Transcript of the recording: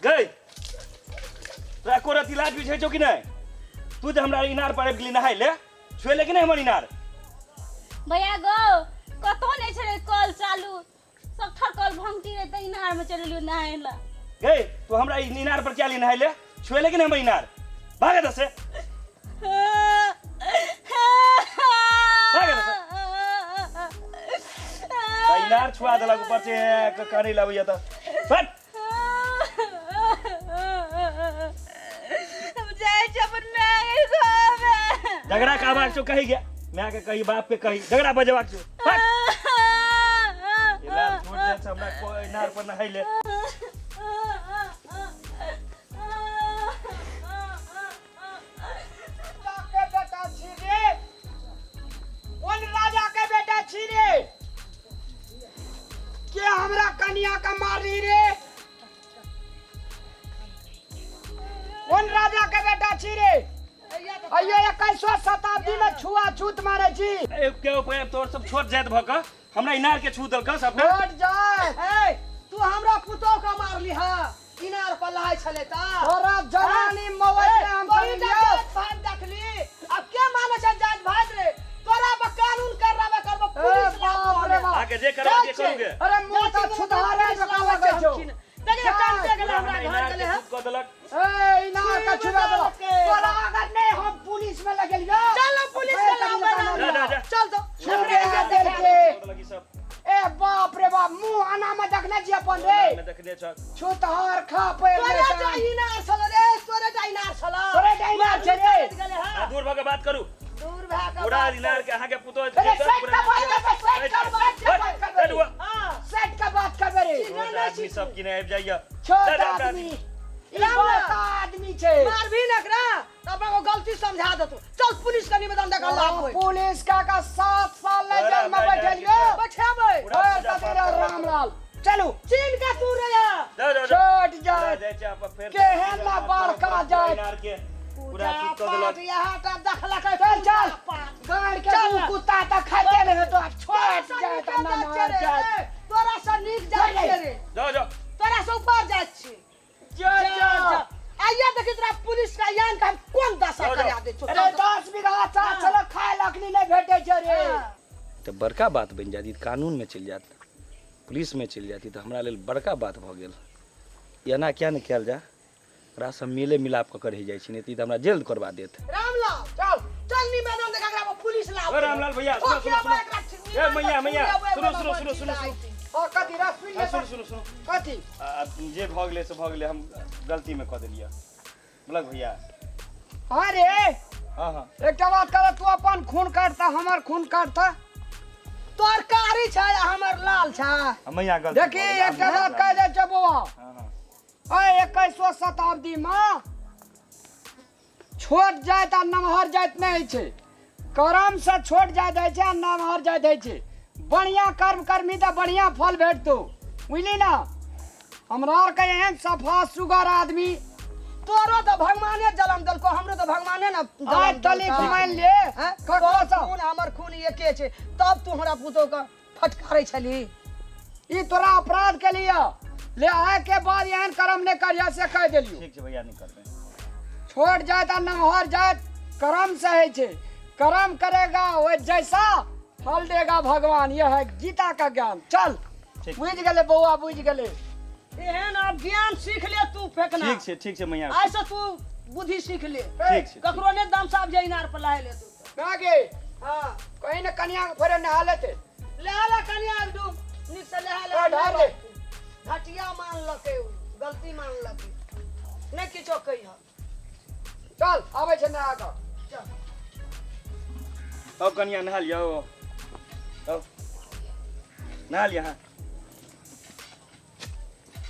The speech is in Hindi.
गई तोरा को रति लाज भी छौ कि नहीं तू जे हमरा इनार पर गेली नहाय ले छुएले कि नहीं हमर इनार भैया गो कतो नहीं छे कल चालू सठर कल भंगटी रे त इनार में चलियो नहाय ला गई तू हमरा इनार पर क्या ली नहाय ले छुएले कि नहीं हमर इनार भागे दस से भागे दस इनार छुआ देलक ऊपर से कहानी लाबैया त फट झगड़ा का बात छो कही गया मैं के कही बाप के कही झगड़ा बजवाक छो फट इलाज छोड़ दे हमरा कोई इनार पर नहाय ले क्या हमरा कन्या का मारी रे कौन राजा के बेटा छी रे अयो 21वीं शताब्दी में छुआछूत मारे छी के ऊपर तोर सब छोट जात भक हमरा इनार के छू देलक सब छोट जाए ए तू हमरा पुतो का मारली हा इनार पर लहाय छले ता तोरा जवानी मवत में हम कर लियो भाग देखली अब के माने छ जात भाग रे तोरा पर कानून करबे करबो पुलिस आगे जे करबे जे करूंगे अरे मुंह तो छुधारे जका लगे छो देखिए कान से गेला हमरा घर गेले है को देलक ए इनार का छुरा दो तोरा अगर नहीं हम पुलिस में लगेलियो चलो पुलिस में लाओ जा चल तो छुरे देल के लगी सब ए बाप रे बाप मुंह आना में देखने जी अपन रे मैं देखने छ छुतहार खा पे तोरा जाइना छला रे तोरा जाइना छला तोरे डाइनार छे रे दूर भागे बात करू दूर भाग पूरा इनार के आगे पुतो सेट का बात कर रे आदमी सब किने आबि जाइया छोटा आदमी आदमी छे मार भी नकरा तब को गलती समझा दे तू चल पुलिस का निवेदन दे कर पुलिस का 7 साल ले जेल में बैठलियो बैठाबे तेरा रामलाल चलो चीन का तू रे छोट जाए फिर केहन ना बड़का जाए इनार के पूरा छूट कर देलक यहां का दखला के चल गाड़ के कुत्ता त खाते नहीं तो छोट जाए त ना मार जाए तोरा से नीक जाए रे जाओ तोरा से ऊपर जाए छी जा आइया देखि तोरा पुलिस का यान का कोन दशा करा दे छो अरे 10 बीघा चार चलो खाए लखनी नहीं भेटे छ रे तो बड़का बात बन जाती कानून में चल जात पुलिस में चल जाती तो हमरा लेल बड़का बात भ गेल एना क्या न कैल जा ओकरा सब मिले मिलाप क कर जाय छी नहीं त हमरा जेल करवा देत रामलाल चल निवेदन दे एकरा पुलिस लाओ रामलाल भैया सुनो ए मैया सुनो ओ कथि रसुई सुनो कथि जे भ गेले से भ गेले हम गलती में क देलिया बोलक भैया हां रे हां एकटा बात कर तू अपन खून काटता हमर खून काटता तोर कारी छ हमर लाल छ मैया गलती देखी एकटा बात कह दे छ बौआ हां 21वीं शताब्दी में छोट जात आ नमहर जात नहीं छे करम से छोट जात है छे नमहर जात है छे बढ़िया कर्म करमी त बढ़िया फल भेटतो बुझली ना हमरा के एहन सफा सुगर आदमी तोरो तो भगवाने जन्म दलको हमरो तो भगवाने ना आज तली मान ले खून हमर खून एके छे तब तू हमरा पुतो का फटकारे छली ई तोरा अपराध के लिए ले आए के बाद एहन कर्म ने करिया से कह देलियो ठीक छे भैया नहीं करबे छोट जात आ नमहर जात कर्म से है छे कर्म करेगा वो जैसा फल देगा भगवान यह है गीता का ज्ञान चल बुझ गले बउआ बुझ गले एहन अब ज्ञान सीख ले तू फेंकना ठीक छे मैया ऐसे तू बुद्धि सीख ले ठीक छे ककरो ने दम साहब जे इनार पर लाए ले तू कागे हां कहीं न कन्या के फरे नहा लेते ले ला कन्या डूब निक से ले ढार ले घटिया मान लके गलती मान लके ने किछो कही चल आवे छे नहा का चल अब कन्या नहा लियो नहा लिया हां